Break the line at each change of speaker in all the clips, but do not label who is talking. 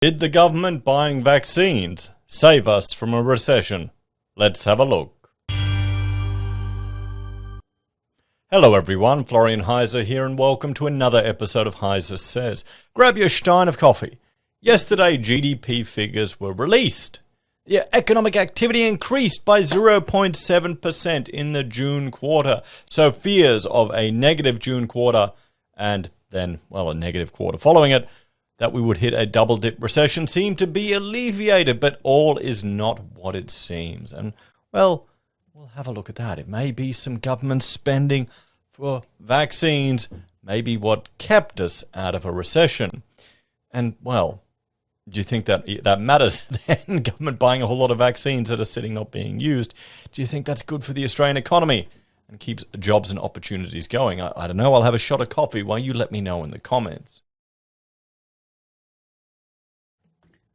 Did the government buying vaccines save us from a recession? Let's have a look. Hello everyone, Florian.heise here and welcome to another episode of HeiseSays. Grab your stein of coffee. Yesterday GDP figures were released. The economic activity increased by 0.7% in the June quarter. So fears of a negative June quarter and then, a negative quarter following it, that we would hit a double-dip recession seem to be alleviated, but all is not what it seems. And, we'll have a look at that. It may be some government spending for vaccines, maybe what kept us out of a recession. And, do you think that matters then? Government buying a whole lot of vaccines that are sitting not being used. Do you think that's good for the Australian economy and keeps jobs and opportunities going? I don't know. I'll have a shot of coffee while you let me know in the comments.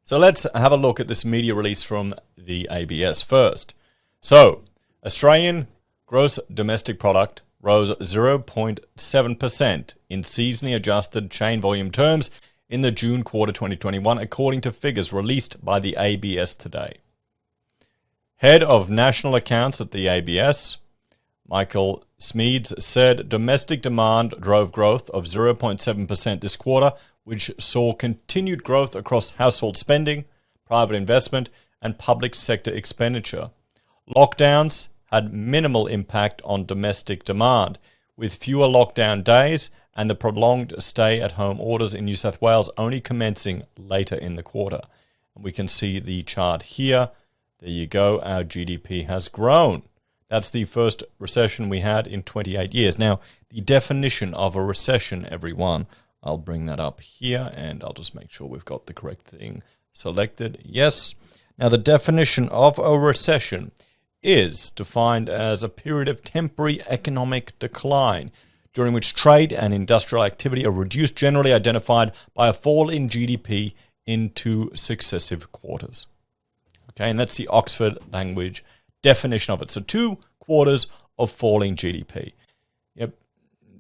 So let's have a look at this media release from the ABS first. So, Australian gross domestic product rose 0.7% in seasonally adjusted chain volume terms in the June quarter 2021, according to figures released by the ABS today. Head of National Accounts at the ABS, Michael Smeeds, said domestic demand drove growth of 0.7% this quarter, which saw continued growth across household spending, private investment, and public sector expenditure. Lockdowns had minimal impact on domestic demand, with fewer lockdown days and the prolonged stay-at-home orders in New South Wales only commencing later in the quarter. And we can see the chart here. There you go. Our GDP has grown. That's the first recession we had in 28 years. Now, the definition of a recession, everyone, I'll bring that up here and I'll just make sure we've got the correct thing selected. Yes. Now, the definition of a recession is defined as a period of temporary economic decline during which trade and industrial activity are reduced, generally identified by a fall in GDP into successive quarters. Okay, and that's the Oxford language definition of it. So 2 quarters of falling GDP. Yep.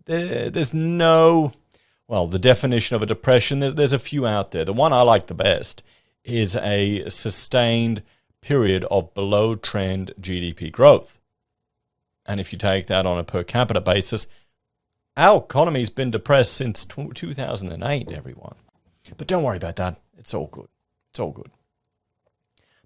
There's no... the definition of a depression, there's a few out there. The one I like the best is a sustained period of below-trend GDP growth. And if you take that on a per capita basis, our economy's been depressed since 2008, everyone. But don't worry about that. It's all good. It's all good.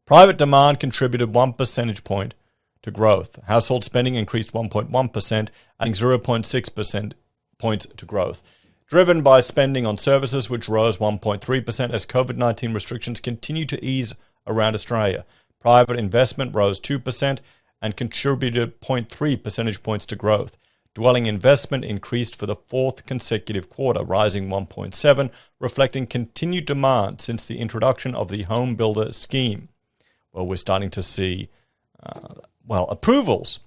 Private demand contributed 1 percentage point to growth. Household spending increased 1.1%, adding 0.6% points to growth, driven by spending on services, which rose 1.3% as COVID-19 restrictions continue to ease around Australia. Private investment rose 2% and contributed 0.3 percentage points to growth. Dwelling investment increased for the 4th consecutive quarter, rising 1.7%, reflecting continued demand since the introduction of the home builder scheme. We're starting to see, approvals.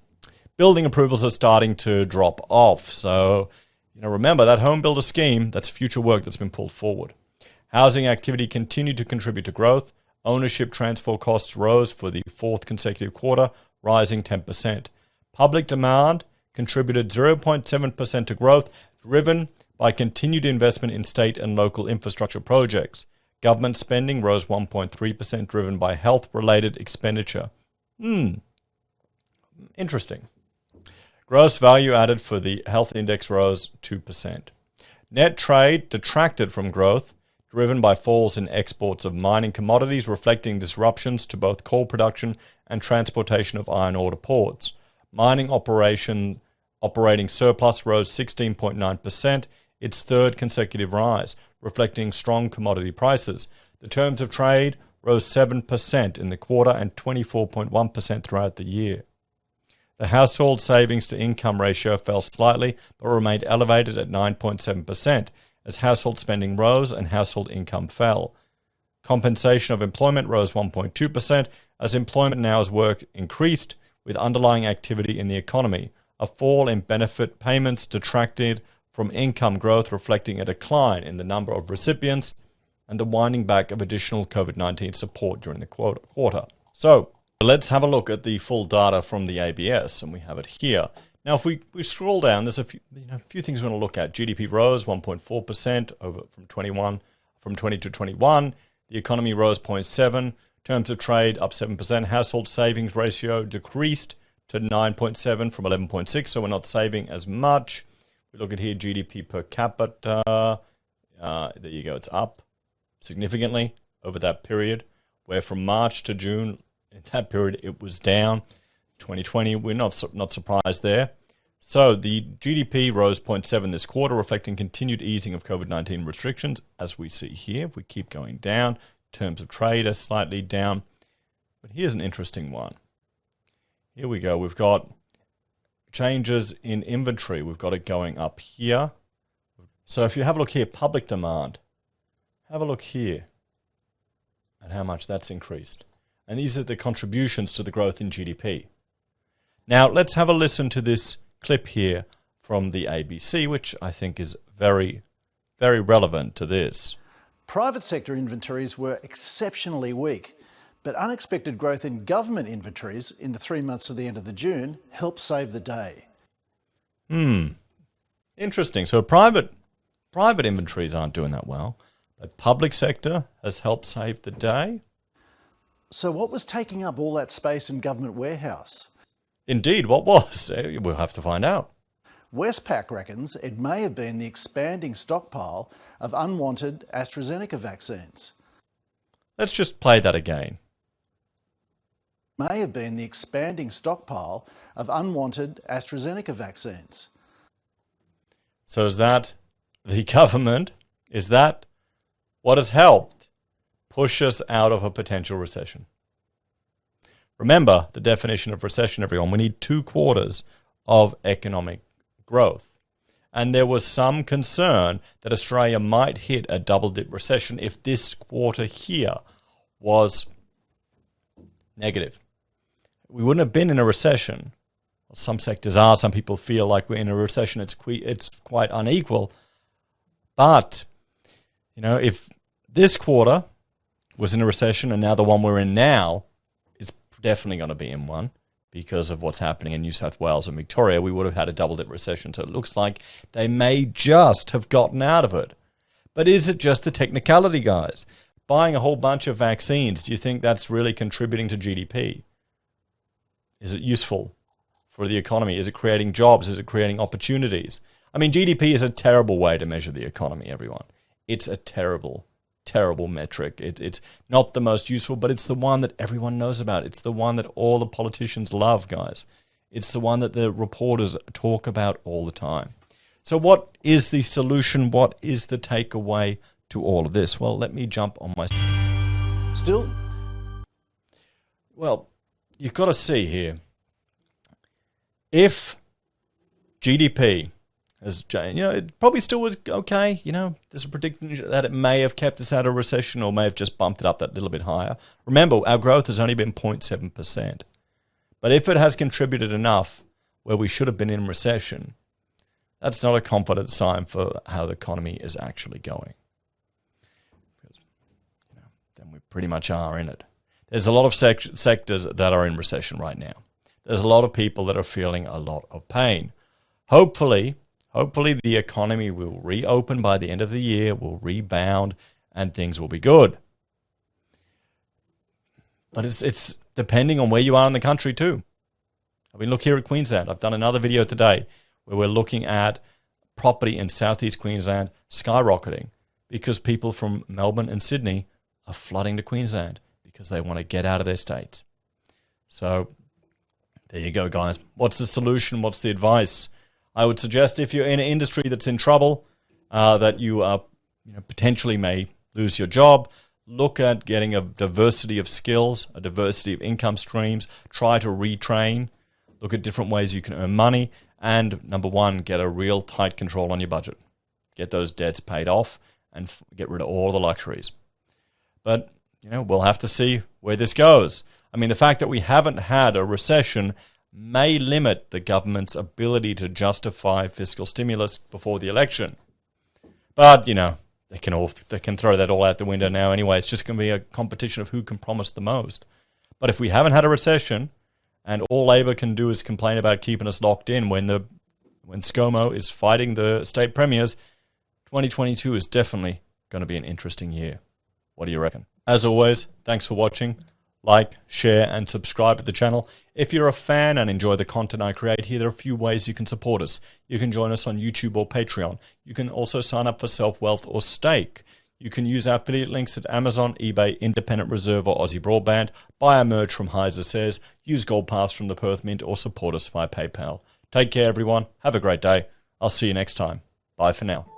Building approvals are starting to drop off. So, remember that home builder scheme, that's future work that's been pulled forward. Housing activity continued to contribute to growth. Ownership transfer costs rose for the 4th consecutive quarter, rising 10%. Public demand contributed 0.7% to growth, driven by continued investment in state and local infrastructure projects. Government spending rose 1.3%, driven by health-related expenditure. Interesting. Gross value added for the health index rose 2%. Net trade detracted from growth, driven by falls in exports of mining commodities, reflecting disruptions to both coal production and transportation of iron ore to ports. Mining operating surplus rose 16.9%, its 3rd consecutive rise, reflecting strong commodity prices. The terms of trade rose 7% in the quarter and 24.1% throughout the year. The household savings to income ratio fell slightly but remained elevated at 9.7% as household spending rose and household income fell. Compensation of employment rose 1.2% as employment hours worked increased with underlying activity in the economy. A fall in benefit payments detracted from income growth, reflecting a decline in the number of recipients and the winding back of additional COVID-19 support during the quarter. So let's have a look at the full data from the ABS, and we have it here. Now, if we scroll down, there's a few things we want to look at. GDP rose 1.4% over from 20 to 21. The economy rose 0.7. Terms of trade up 7%. Household savings ratio decreased to 9.7 from 11.6, so we're not saving as much. We look at here GDP per capita. There you go. It's up significantly over that period, where from March to June, in that period, it was down. 2020, we're not surprised there. So the GDP rose 0.7 this quarter, reflecting continued easing of COVID-19 restrictions, as we see here. If we keep going down, terms of trade are slightly down. But here's an interesting one. Here we go. We've got changes in inventory. We've got it going up here. So if you have a look here, public demand, have a look here at how much that's increased. And these are the contributions to the growth in GDP. Now, let's have a listen to this clip here from the ABC, which I think is very, very relevant to this.
Private sector inventories were exceptionally weak, but unexpected growth in government inventories in the 3 months to the end of the June helped save the day.
Interesting. So private inventories aren't doing that well, but public sector has helped save the day.
So what was taking up all that space in government warehouse?
Indeed, what was? We'll have to find out.
Westpac reckons it may have been the expanding stockpile of unwanted AstraZeneca vaccines.
Let's just play that again.
May have been the expanding stockpile of unwanted AstraZeneca vaccines.
So is that the government? Is that what has helped push us out of a potential recession? Remember the definition of recession, everyone. We need 2 quarters of economic growth. And there was some concern that Australia might hit a double-dip recession if this quarter here was negative. We wouldn't have been in a recession. Well, some sectors are. Some people feel like we're in a recession. It's quite unequal. But, if this quarter was in a recession and now the one we're in now is definitely going to be in one because of what's happening in New South Wales and Victoria, we would have had a double-dip recession. So it looks like they may just have gotten out of it. But is it just the technicality, guys? Buying a whole bunch of vaccines, do you think that's really contributing to GDP? Is it useful for the economy? Is it creating jobs? Is it creating opportunities? I mean, GDP is a terrible way to measure the economy, everyone. It's a terrible, terrible metric. It's not the most useful, but it's the one that everyone knows about. It's the one that all the politicians love, guys. It's the one that the reporters talk about all the time. So what is the solution? What is the takeaway to all of this? Well, let me jump on my...
Still?
Well, you've got to see here. If GDP... it probably still was okay. There's a prediction that it may have kept us out of recession or may have just bumped it up that little bit higher. Remember, our growth has only been 0.7%. But if it has contributed enough where we should have been in recession, that's not a confident sign for how the economy is actually going. Because, then we pretty much are in it. There's a lot of sectors that are in recession right now. There's a lot of people that are feeling a lot of pain. Hopefully the economy will reopen by the end of the year, will rebound, and things will be good. But it's depending on where you are in the country too. I mean, look here at Queensland. I've done another video today where we're looking at property in southeast Queensland skyrocketing because people from Melbourne and Sydney are flooding to Queensland because they want to get out of their states. So there you go, guys. What's the solution? What's the advice? I would suggest if you're in an industry that's in trouble, that you potentially may lose your job, look at getting a diversity of skills, a diversity of income streams, try to retrain, look at different ways you can earn money, and number 1, get a real tight control on your budget. Get those debts paid off and get rid of all the luxuries. But, we'll have to see where this goes. I mean, the fact that we haven't had a recession may limit the government's ability to justify fiscal stimulus before the election. But, they can throw that all out the window now anyway. It's just going to be a competition of who can promise the most. But if we haven't had a recession and all Labor can do is complain about keeping us locked in when ScoMo is fighting the state premiers, 2022 is definitely going to be an interesting year. What do you reckon? As always, thanks for watching. Like, share, and subscribe to the channel. If you're a fan and enjoy the content I create here, there are a few ways you can support us. You can join us on YouTube or Patreon. You can also sign up for SelfWealth or Stake. You can use our affiliate links at Amazon, eBay, Independent Reserve, or AussieBroadband. Buy our merch from HeiseSays. Use Gold Pass from the Perth Mint, or support us via PayPal. Take care, everyone. Have a great day. I'll see you next time. Bye for now.